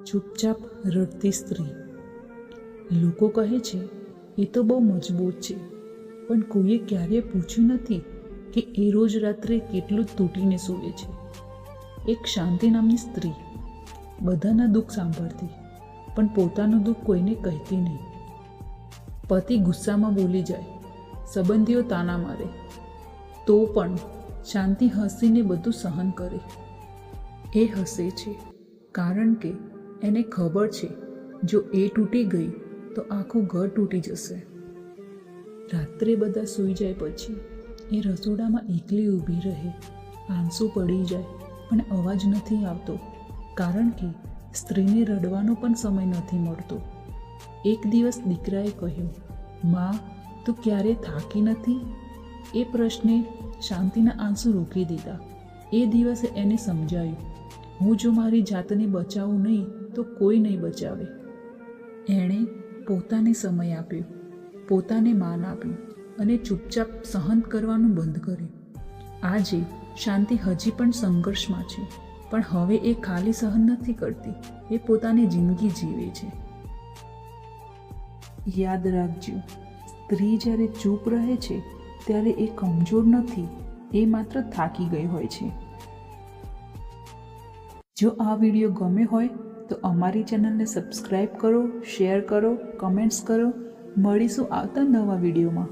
ચૂપચાપ રડતી સ્ત્રી. લોકો કહે છે એ તો બહુ મજબૂત છે, પણ કોઈએ ક્યારેય પૂછ્યું નથી કે એ રોજ રાત્રે કેટલું તૂટીને સૂવે છે. એક શાંતિ નામની સ્ત્રી બધાના દુઃખ સાંભળતી, પણ પોતાનું દુઃખ કોઈને કહેતી નહીં. પતિ ગુસ્સામાં બોલી જાય, સંબંધીઓ તાના મારે, તો પણ શાંતિ હસીને બધું સહન કરે. એ હસે છે કારણ કે એને ખબર છે જો એ તૂટી ગઈ તો આખું ઘર તૂટી જશે. રાત્રે બધા સૂઈ જાય પછી એ રસોડામાં એકલી ઊભી રહે. આંસુ પડી જાય પણ અવાજ નથી આવતો, કારણ કે સ્ત્રીને રડવાનો પણ સમય નથી મળતો. એક દિવસ દીકરાએ કહ્યું, માં, તું ક્યારે થાકી નથી? એ પ્રશ્ને શાંતિના આંસુ રોકી દીધા. એ દિવસે એને સમજાયું, હું જો મારી જાતને બચાવું નહીં તો કોઈ નહીં બચાવે. એણે પોતાને સમય આપ્યો, પોતાને માન આપ્યું અને ચૂપચાપ સહન કરવાનું બંધ કર્યું. આજે શાંતિ હજી પણ સંઘર્ષમાં છે, પણ હવે એ ખાલી સહન નથી કરતી, એ પોતાની જિંદગી જીવે છે. યાદ રાખજો, સ્ત્રી જ્યારે ચૂપ રહે છે ત્યારે એ કમજોર નથી, એ માત્ર થાકી ગઈ હોય છે. જો આ વિડીયો ગમે હોય તો અમારી ચેનલને સબસ્ક્રાઈબ કરો, શેર કરો, કમેન્ટ્સ કરો. મળીશું આવતા નવા વિડીયોમાં.